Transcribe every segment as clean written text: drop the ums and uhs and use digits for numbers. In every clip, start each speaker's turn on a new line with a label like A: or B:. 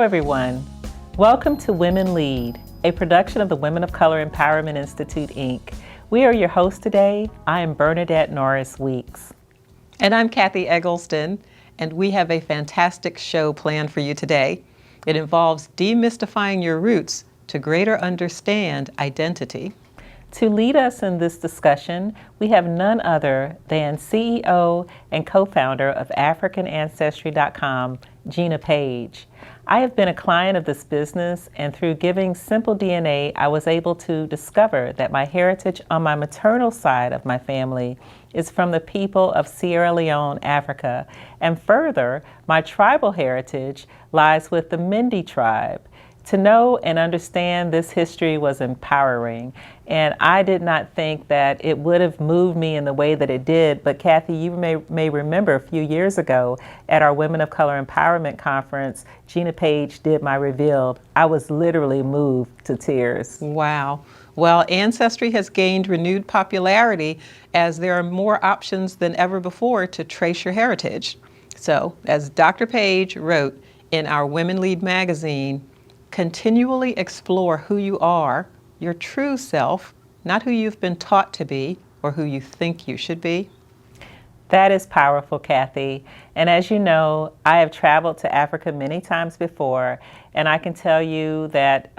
A: everyone. Welcome to Women Lead, a production of the Women of Color Empowerment Institute, Inc. We are your hosts today. I am Bernadette Norris Weeks.
B: And I'm Kathy Eggleston, and we have a fantastic show planned for you today. It involves demystifying your roots to greater understand identity.
A: To lead us in this discussion, we have none other than CEO and co-founder of AfricanAncestry.com, Gina Paige. I have been a client of this business, and through giving simple DNA, I was able to discover that my heritage on my maternal side of my family is from the people of Sierra Leone, Africa, and further, my tribal heritage lies with the Mende tribe. To know and understand this history was empowering, and I did not think that it would have moved me in the way that it did, but Kathy, you may remember a few years ago at our Women of Color Empowerment Conference, Gina Paige did my reveal. I was literally moved to tears.
B: Wow. Well, Ancestry has gained renewed popularity as there are more options than ever before to trace your heritage. So, as Dr. Paige wrote in our Women Lead magazine, continually explore who you are, your true self, not who you've been taught to be or who you think you should be.
A: That is powerful, Kathy. And as you know, I have traveled to Africa many times before, and I can tell you that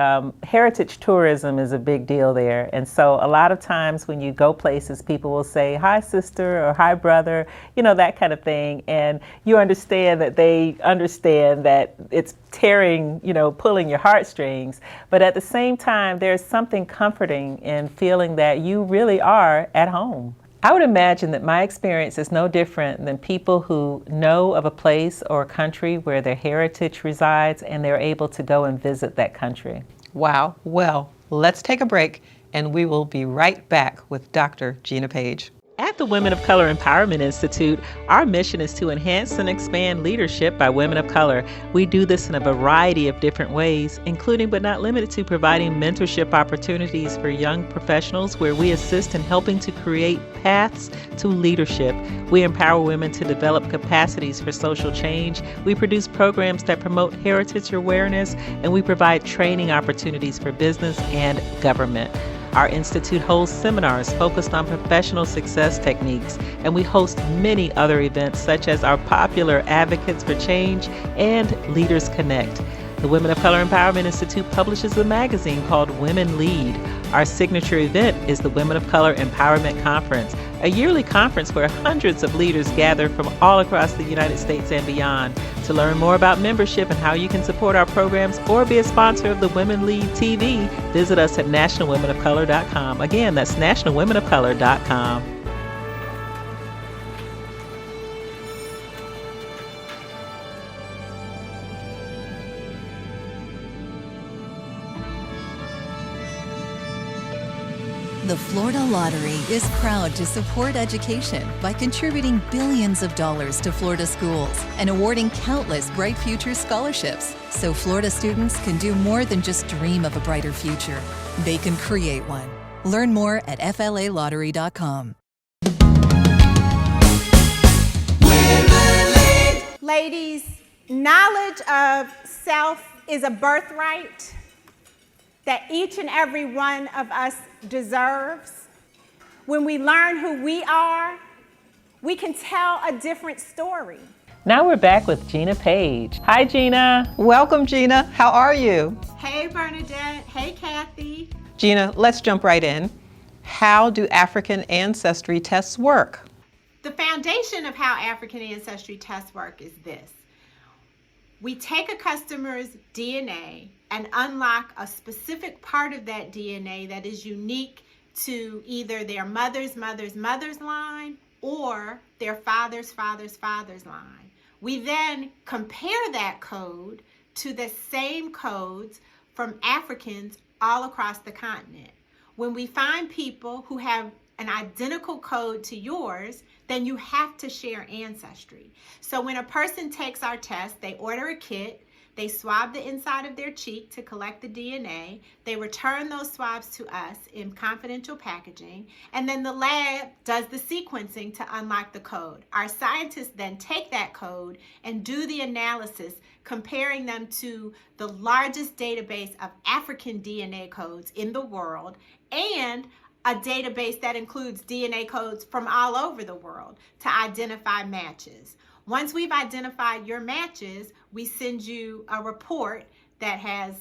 A: heritage tourism is a big deal there. And so a lot of times when you go places, people will say, hi, sister, or hi, brother, you know, that kind of thing. And you understand that they understand that it's tearing, you know, pulling your heartstrings. But at the same time, there's something comforting in feeling that you really are at home. I would imagine that my experience is no different than people who know of a place or a country where their heritage resides and they're able to go and visit that country.
B: Wow. Well, let's take a break and we will be right back with Dr. Gina Paige.
A: At the Women of Color Empowerment Institute, our mission is to enhance and expand leadership by women of color. We do this in a variety of different ways, including but not limited to providing mentorship opportunities for young professionals where we assist in helping to create paths to leadership. We empower women to develop capacities for social change. We produce programs that promote heritage awareness, and we provide training opportunities for business and government. Our institute holds seminars focused on professional success techniques, and we host many other events such as our popular Advocates for Change and Leaders Connect. The Women of Color Empowerment Institute publishes a magazine called Women Lead. Our signature event is the Women of Color Empowerment Conference, a yearly conference where hundreds of leaders gather from all across the United States and beyond. To learn more about membership and how you can support our programs or be a sponsor of the Women Lead TV, visit us at nationalwomenofcolor.com. Again, that's nationalwomenofcolor.com.
C: The Florida Lottery is proud to support education by contributing billions of dollars to Florida schools and awarding countless Bright Future scholarships so Florida students can do more than just dream of a brighter future. They can create one. Learn more at flalottery.com.
D: Ladies, knowledge of self is a birthright that each and every one of us deserves. When we learn who we are, we can tell a different story.
A: Now we're back with Gina Paige. Hi, Gina.
B: Welcome, Gina. How are you?
D: Hey, Bernadette. Hey, Kathy.
B: Gina, let's jump right in. How do African ancestry tests work?
D: The foundation of how African ancestry tests work is this. We take a customer's DNA and unlock a specific part of that DNA that is unique to either their mother's line or their father's line. We then compare that code to the same codes from Africans all across the continent. When we find people who have an identical code to yours, then you have to share ancestry. So when a person takes our test, they order a kit, They swab the inside of their cheek to collect the DNA. They return those swabs to us in confidential packaging, and then the lab does the sequencing to unlock the code. Our scientists then take that code and do the analysis, comparing them to the largest database of African DNA codes in the world, and a database that includes DNA codes from all over the world to identify matches. Once we've identified your matches, we send you a report that has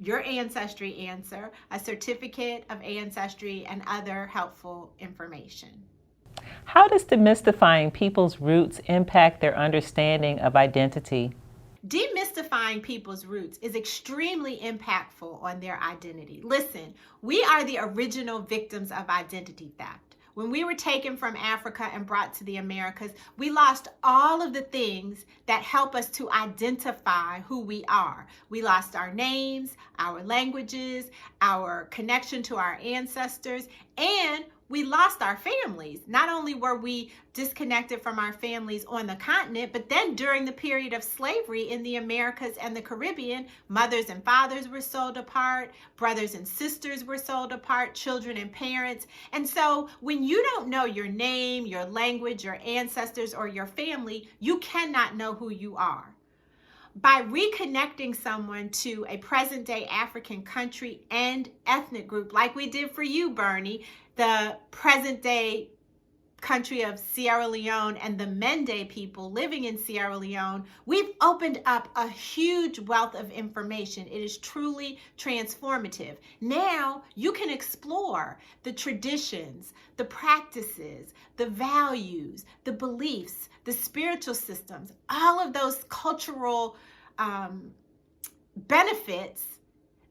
D: your ancestry answer, a certificate of ancestry, and other helpful information.
A: How does demystifying people's roots impact their understanding of identity?
D: Demystifying people's roots is extremely impactful on their identity. Listen, we are the original victims of identity theft. When we were taken from Africa and brought to the Americas, we lost all of the things that help us to identify who we are. We lost our names, our languages, our connection to our ancestors, and we lost our families. Not only were we disconnected from our families on the continent, but then during the period of slavery in the Americas and the Caribbean, mothers and fathers were sold apart, brothers and sisters were sold apart, children and parents. And so when you don't know your name, your language, your ancestors, or your family, you cannot know who you are. By reconnecting someone to a present-day African country and ethnic group, like we did for you, Bernie, the present-day country of Sierra Leone and the Mende people living in Sierra Leone, we've opened up a huge wealth of information. It is truly transformative. Now you can explore the traditions, the practices, the values, the beliefs, the spiritual systems, all of those cultural benefits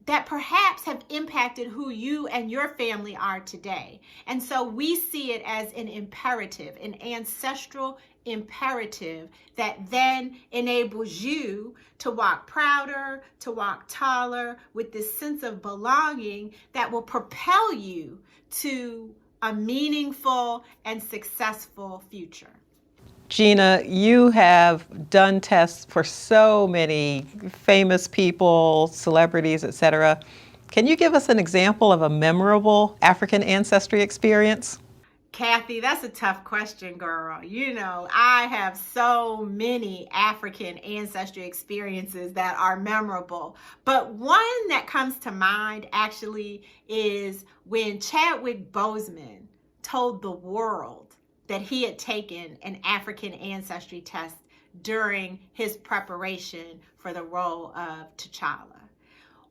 D: that perhaps have impacted who you and your family are today. And so we see it as an imperative, an ancestral imperative that then enables you to walk prouder, to walk taller, with this sense of belonging that will propel you to a meaningful and successful future.
B: Gina, you have done tests for so many famous people, celebrities, etc. Can you give us an example of a memorable African ancestry experience?
D: Kathy, that's a tough question, girl. You know, I have so many African ancestry experiences that are memorable. But one that comes to mind actually is when Chadwick Boseman told the world that he had taken an African ancestry test during his preparation for the role of T'Challa.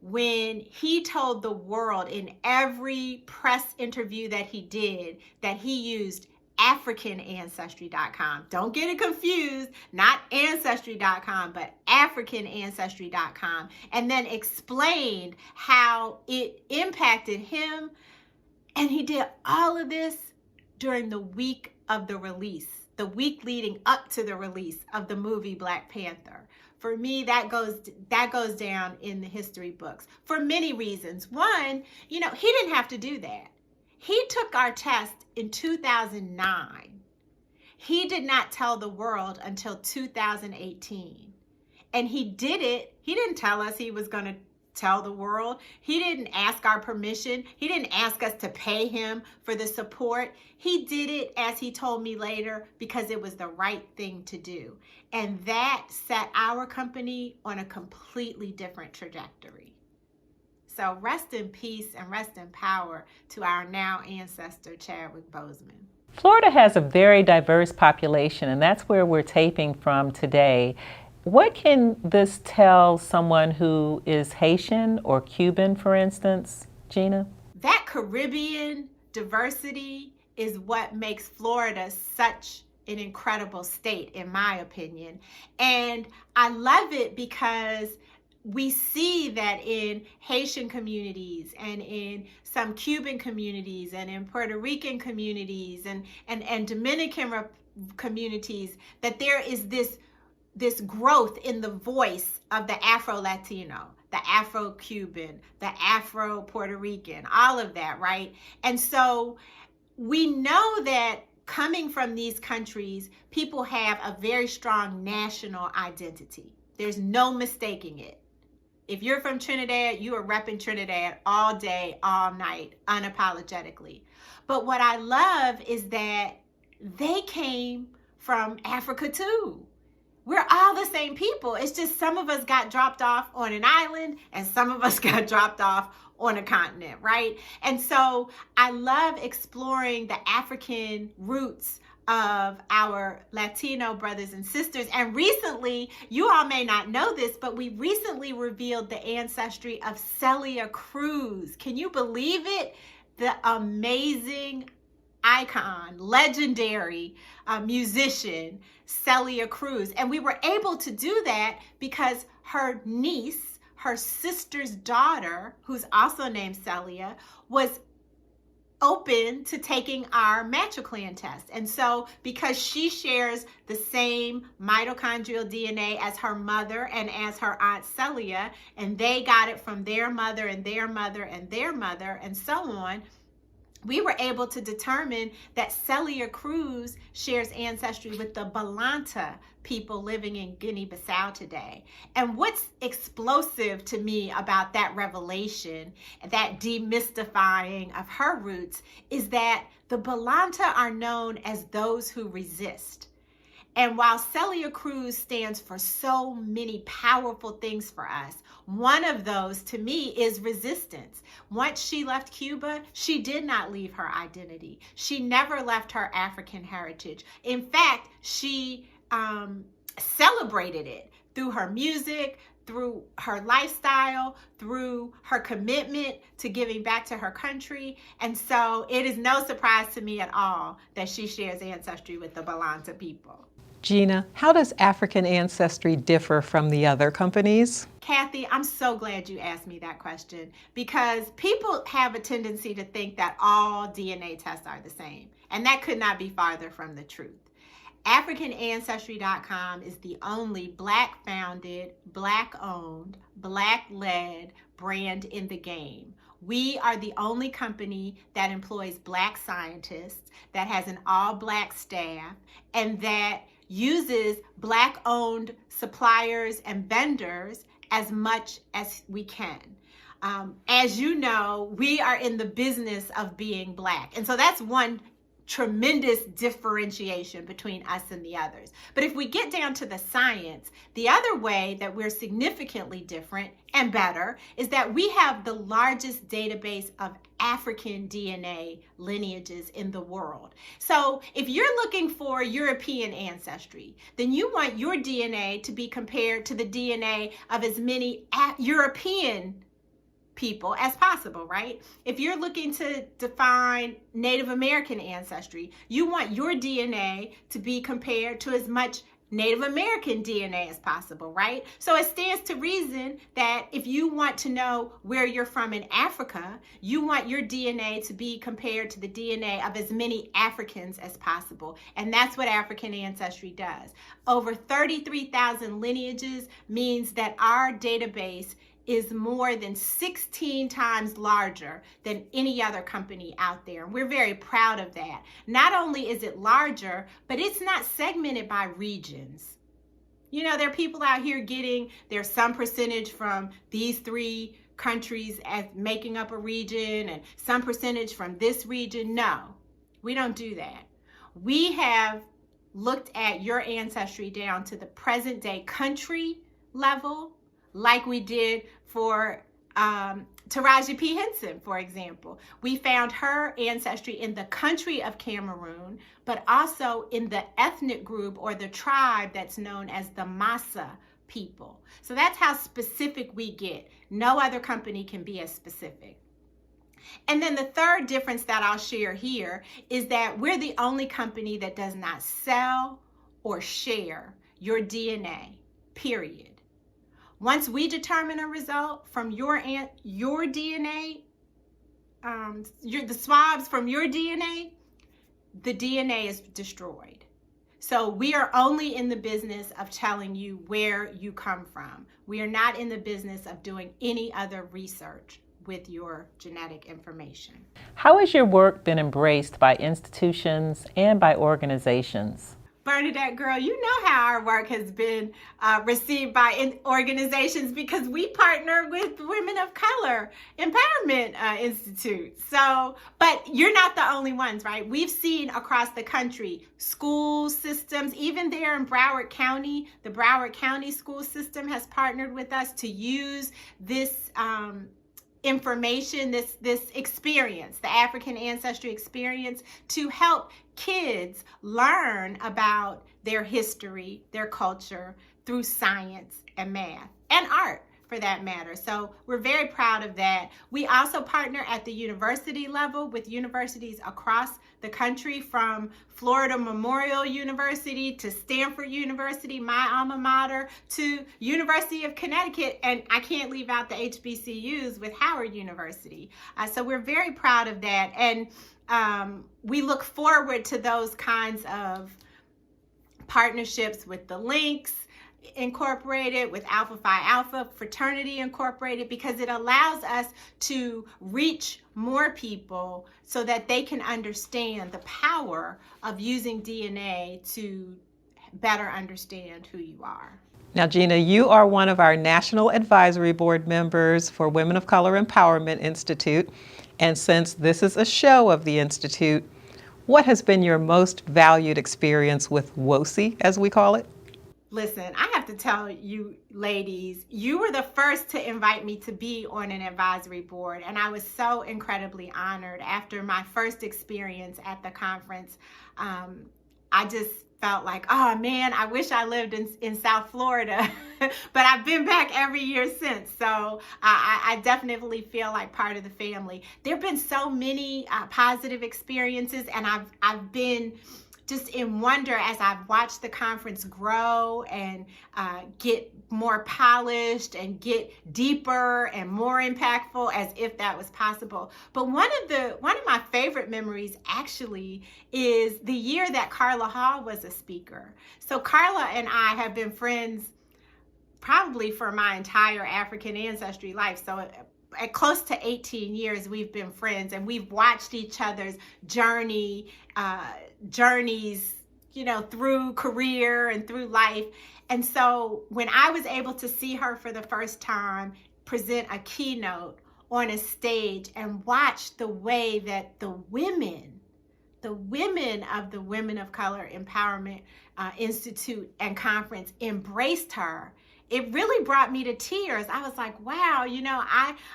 D: When he told the world in every press interview that he did that he used AfricanAncestry.com. Don't get it confused, not Ancestry.com, but AfricanAncestry.com, and then explained how it impacted him. And he did all of this during the week of the release, the week leading up to the release of the movie Black Panther. For me, that goes down in the history books for many reasons. One, you know, he didn't have to do that. He took our test in 2009. He did not tell the world until 2018. And he did it. He didn't tell us he was going to tell the world. He didn't ask our permission. He didn't ask us to pay him for the support. He did it, as he told me later, because it was the right thing to do. And that set our company on a completely different trajectory. So rest in peace and rest in power to our now ancestor, Chadwick Boseman.
A: Florida has a very diverse population, and that's where we're taping from today. What can this tell someone who is Haitian or Cuban, for instance, Gina?
D: That Caribbean diversity is what makes Florida such an incredible state, in my opinion. And I love it because we see that in Haitian communities and in some Cuban communities and in Puerto Rican communities and Dominican communities, that there is this growth in the voice of the Afro-Latino, the Afro-Cuban, the Afro-Puerto Rican, all of that, right? And so we know that coming from these countries, people have a very strong national identity. There's no mistaking it. If you're from Trinidad, you are repping Trinidad all day, all night, unapologetically. But what I love is that they came from Africa too. We're all the same people. It's just some of us got dropped off on an island and some of us got dropped off on a continent, right? And so I love exploring the African roots of our Latino brothers and sisters. And recently, you all may not know this, but we recently revealed the ancestry of Celia Cruz. Can you believe it? The amazing icon, legendary musician, Celia Cruz. And we were able to do that because her niece, her sister's daughter, who's also named Celia, was open to taking our matriclan test. And so because she shares the same mitochondrial DNA as her mother and as her aunt Celia, and they got it from their mother and their mother and their mother and so on, we were able to determine that Celia Cruz shares ancestry with the Balanta people living in Guinea-Bissau today. And what's explosive to me about that revelation, that demystifying of her roots, is that the Balanta are known as those who resist. And while Celia Cruz stands for so many powerful things for us, one of those to me is resistance. Once she left Cuba, she did not leave her identity. She never left her African heritage. In fact, she celebrated it through her music, through her lifestyle, through her commitment to giving back to her country. And so it is no surprise to me at all that she shares ancestry with the Balanta people.
B: Gina, how does African Ancestry differ from the other companies?
D: Kathy, I'm so glad you asked me that question, because people have a tendency to think that all DNA tests are the same, and that could not be farther from the truth. AfricanAncestry.com is the only Black-founded, Black-owned, Black-led brand in the game. We are the only company that employs Black scientists, that has an all-Black staff, and that uses Black-owned suppliers and vendors as much as we can. As you know, we are in the business of being Black. And so that's one tremendous differentiation between us and the others. But if we get down to the science, the other way that we're significantly different and better is that we have the largest database of African DNA lineages in the world. So if you're looking for European ancestry, then you want your DNA to be compared to the DNA of as many European people as possible, right? If you're looking to define Native American ancestry, you want your DNA to be compared to as much Native American DNA as possible, right? So it stands to reason that if you want to know where you're from in Africa, you want your DNA to be compared to the DNA of as many Africans as possible. And that's what African Ancestry does. Over 33,000 lineages means that our database is more than 16 times larger than any other company out there. And we're very proud of that. Not only is it larger, but it's not segmented by regions. You know, there are people out here getting there's some percentage from these 3 countries as making up a region and some percentage from this region. No, we don't do that. We have looked at your ancestry down to the present day country level, like we did for Taraji P. Henson, for example. We found her ancestry in the country of Cameroon, but also in the ethnic group or the tribe that's known as the Massa people. So that's how specific we get. No other company can be as specific. And then the third difference that I'll share here is that we're the only company that does not sell or share your DNA, period. Once we determine a result from your DNA, the swabs from your DNA, the DNA is destroyed. So we are only in the business of telling you where you come from. We are not in the business of doing any other research with your genetic information.
A: How has your work been embraced by institutions and by organizations?
D: Bernadette, girl, you know how our work has been received by organizations because we partner with Women of Color Empowerment Institute. So, but you're not the only ones, right? We've seen across the country, school systems, even there in Broward County, the Broward County school system has partnered with us to use this information, this experience, the African ancestry experience, to help kids learn about their history, their culture, through science and math and art, for that matter. So we're very proud of that. We also partner at the university level with universities across the country, from Florida Memorial University to Stanford University, my alma mater, to University of Connecticut, and I can't leave out the HBCUs with Howard University. So we're very proud of that, and we look forward to those kinds of partnerships with the Links Incorporated, with Alpha Phi Alpha Fraternity Incorporated, because it allows us to reach more people so that they can understand the power of using DNA to better understand who you are.
B: Now, Gina, you are one of our National Advisory Board members for Women of Color Empowerment Institute. And since this is a show of the Institute, what has been your most valued experience with WOSI, as we call it?
D: Listen, I have to tell you ladies, you were the first to invite me to be on an advisory board, and I was so incredibly honored. After my first experience at the conference, I just felt like, oh man, I wish I lived in South Florida, but I've been back every year since. So I definitely feel like part of the family. There have been so many positive experiences, and I've been just in wonder as I've watched the conference grow and get more polished and get deeper and more impactful, as if that was possible. But one of my favorite memories actually is the year that Carla Hall was a speaker. So Carla and I have been friends probably for my entire African ancestry life. So at close to 18 years, we've been friends, and we've watched each other's journeys, you know, through career and through life. And so when I was able to see her for the first time present a keynote on a stage and watch the way that the women of the Women of Color Empowerment Institute and Conference embraced her, it really brought me to tears. I was like, wow, you know,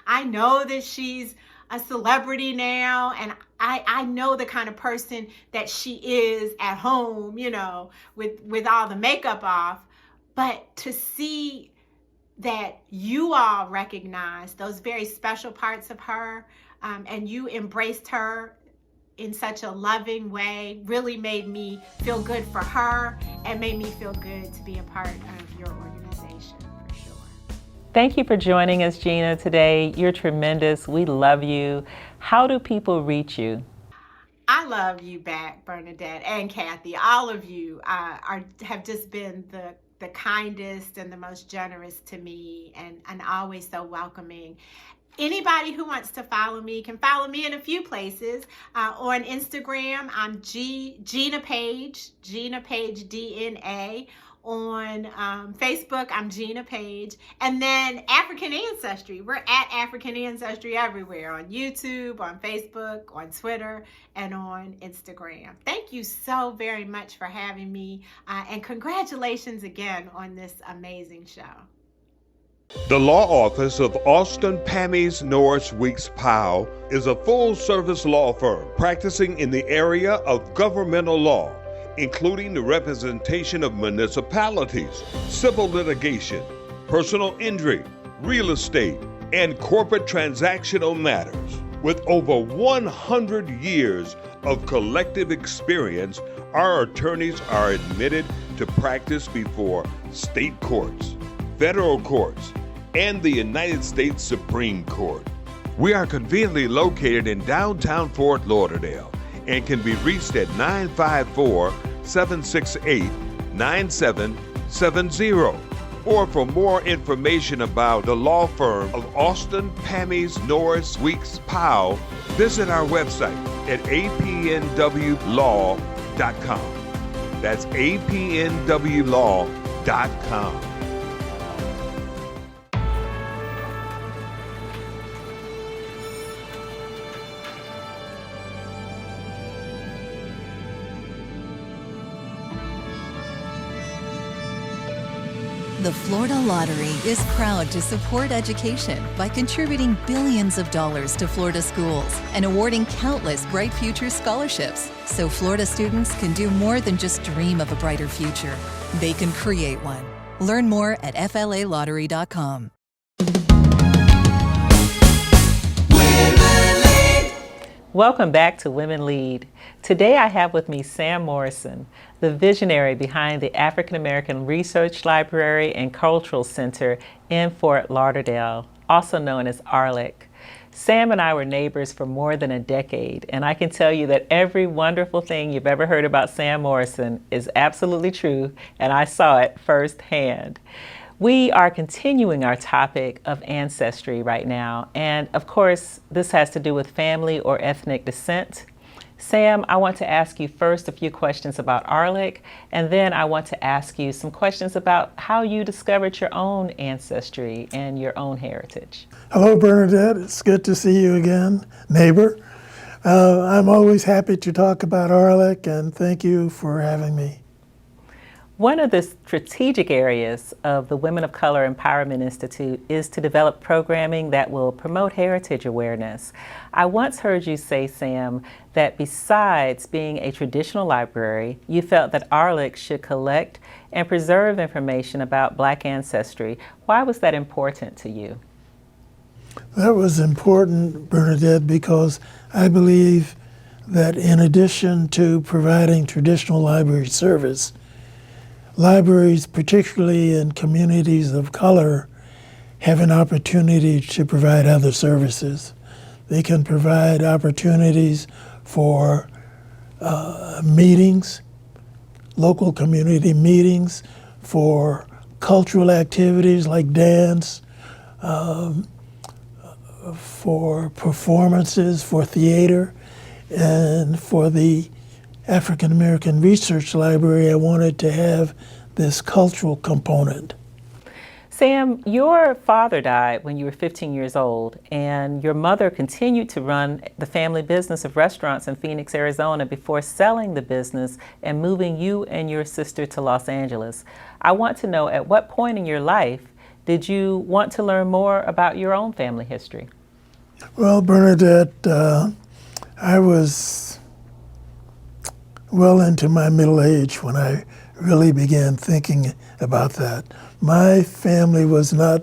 D: I know that she's a celebrity now, and I know the kind of person that she is at home, you know, with all the makeup off. But to see that you all recognize those very special parts of her, and you embraced her in such a loving way, really made me feel good for her and made me feel good to be a part of your organization, for sure.
A: Thank you for joining us, Gina, today. You're tremendous. We love you. How do people reach you?
D: I love you back, Bernadette and Kathy. All of you have just been the kindest and the most generous to me, and always so welcoming. Anybody who wants to follow me can follow me in a few places. On Instagram, I'm Gina Paige, Gina Paige DNA. On Facebook, I'm Gina Paige. And then African Ancestry. We're at African Ancestry everywhere, on YouTube, on Facebook, on Twitter, and on Instagram. Thank you so very much for having me, and congratulations again on this amazing show.
E: The law office of Austin, Pammies, Norris, Weeks, Powell is a full-service law firm practicing in the area of governmental law, including the representation of municipalities, civil litigation, personal injury, real estate, and corporate transactional matters. With over 100 years of collective experience, our attorneys are admitted to practice before state courts, federal courts, and the United States Supreme Court. We are conveniently located in downtown Fort Lauderdale and can be reached at 954-768-9770. Or for more information about the law firm of Austin, Pammies, Norris, Weeks, Powell, visit our website at apnwlaw.com. That's apnwlaw.com.
C: The Florida Lottery is proud to support education by contributing billions of dollars to Florida schools and awarding countless Bright Future scholarships so Florida students can do more than just dream of a brighter future. They can create one. Learn more at flalottery.com.
A: Welcome back to Women Lead. Today I have with me Sam Morrison, the visionary behind the African American Research Library and Cultural Center in Fort Lauderdale, also known as ARLIC. Sam and I were neighbors for more than a decade, and I can tell you that every wonderful thing you've ever heard about Sam Morrison is absolutely true, and I saw it firsthand. We are continuing our topic of ancestry right now, and of course, this has to do with family or ethnic descent. Sam, I want to ask you first a few questions about ARLIC, and then I want to ask you some questions about how you discovered your own ancestry and your own heritage.
F: Hello, Bernadette. It's good to see you again, neighbor. I'm always happy to talk about ARLIC, and thank you for having me.
A: One of the strategic areas of the Women of Color Empowerment Institute is to develop programming that will promote heritage awareness. I once heard you say, Sam, that besides being a traditional library, you felt that ARLIC should collect and preserve information about Black ancestry. Why was that important to you?
F: That was important, Bernadette, because I believe that in addition to providing traditional library service, libraries, particularly in communities of color, have an opportunity to provide other services. They can provide opportunities for meetings, local community meetings, for cultural activities like dance, for performances, for theater, and for the African American Research Library, I wanted to have this cultural component.
A: Sam, your father died when you were 15 years old, and your mother continued to run the family business of restaurants in Phoenix, Arizona before selling the business and moving you and your sister to Los Angeles. I want to know, at what point in your life did you want to learn more about your own family history?
F: Well, Bernadette, I was well into my middle age when I really began thinking about that. My family was not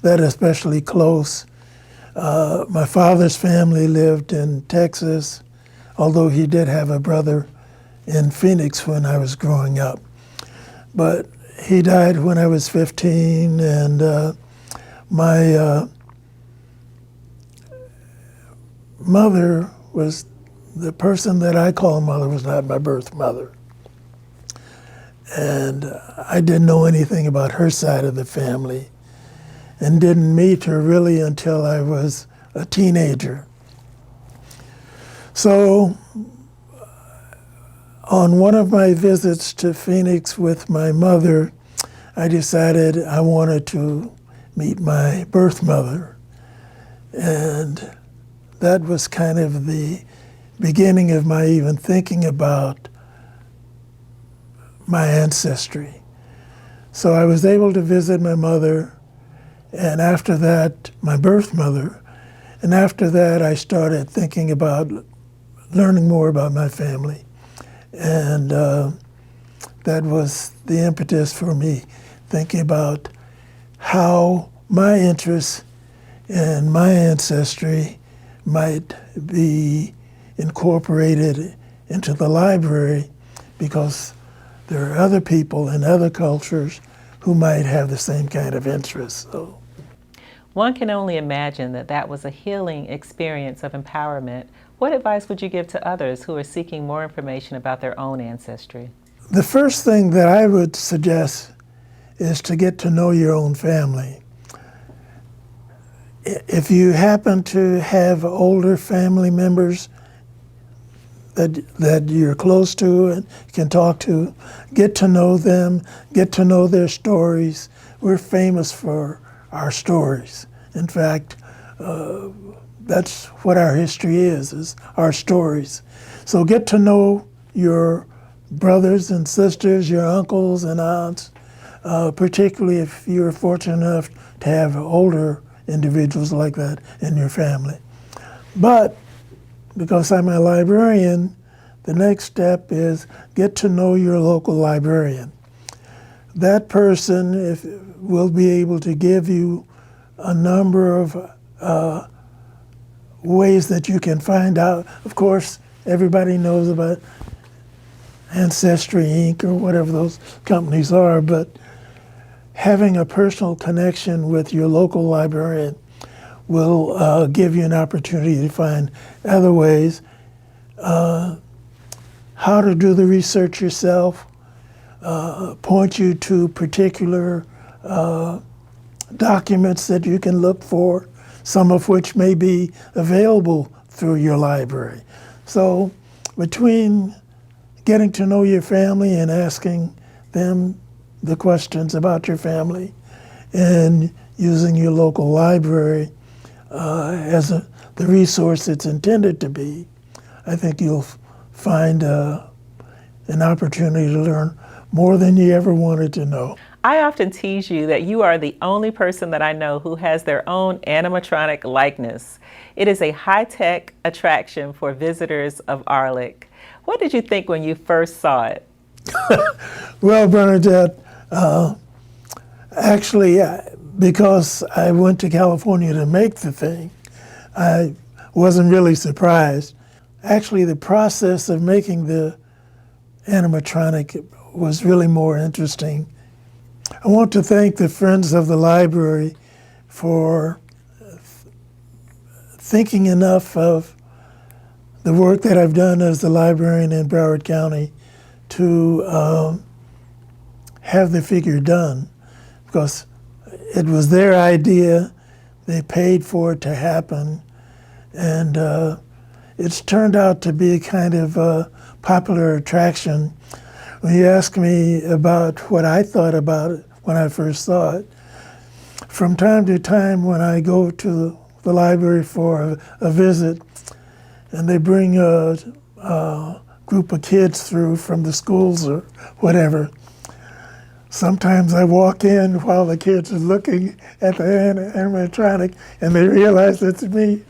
F: that especially close. My father's family lived in Texas, although he did have a brother in Phoenix when I was growing up. But he died when I was 15, and my mother was the person that I call mother was not my birth mother. And I didn't know anything about her side of the family and didn't meet her really until I was a teenager. So on one of my visits to Phoenix with my mother, I decided I wanted to meet my birth mother. And that was kind of the beginning of my even thinking about my ancestry. So I was able to visit my mother, and after that, my birth mother. And after that, I started thinking about learning more about my family. And that was the impetus for me, thinking about how my interests and my ancestry might be incorporated into the library, because there are other people in other cultures who might have the same kind of interests. So
A: one can only imagine that that was a healing experience of empowerment. What advice would you give to others who are seeking more information about their own ancestry?
F: The first thing that I would suggest is to get to know your own family. If you happen to have older family members, that you're close to and can talk to. Get to know them, get to know their stories. We're famous for our stories. In fact, that's what our history is our stories. So get to know your brothers and sisters, your uncles and aunts, particularly if you're fortunate enough to have older individuals like that in your family. But because I'm a librarian, the next step is get to know your local librarian. That person will be able to give you a number of ways that you can find out. Of course, everybody knows about Ancestry, Inc., or whatever those companies are, but having a personal connection with your local librarian will give you an opportunity to find other ways. How to do the research yourself, point you to particular documents that you can look for, some of which may be available through your library. So between getting to know your family and asking them the questions about your family and using your local library as the resource it's intended to be, I think you'll find an opportunity to learn more than you ever wanted to know.
A: I often tease you that you are the only person that I know who has their own animatronic likeness. It is a high-tech attraction for visitors of Arlick. What did you think when you first saw it?
F: Well, Bernadette, actually, because I went to California to make the thing, I wasn't really surprised. Actually, the process of making the animatronic was really more interesting. I want to thank the Friends of the Library for thinking enough of the work that I've done as the librarian in Broward County to have the figure done, because it was their idea. They paid for it to happen, and it's turned out to be a kind of popular attraction. When you ask me about what I thought about it when I first saw it, from time to time when I go to the library for a visit and they bring a group of kids through from the schools or whatever, sometimes I walk in while the kids are looking at the animatronic and they realize it's me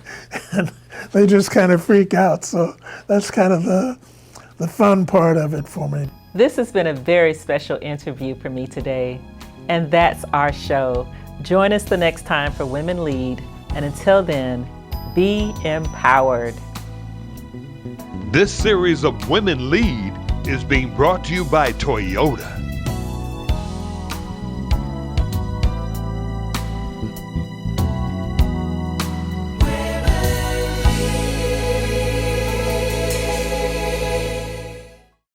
F: and they just kind of freak out. So that's kind of the fun part of it for me.
A: This has been a very special interview for me today, and that's our show. Join us the next time for Women Lead, and until then, be empowered.
E: This series of Women Lead is being brought to you by Toyota.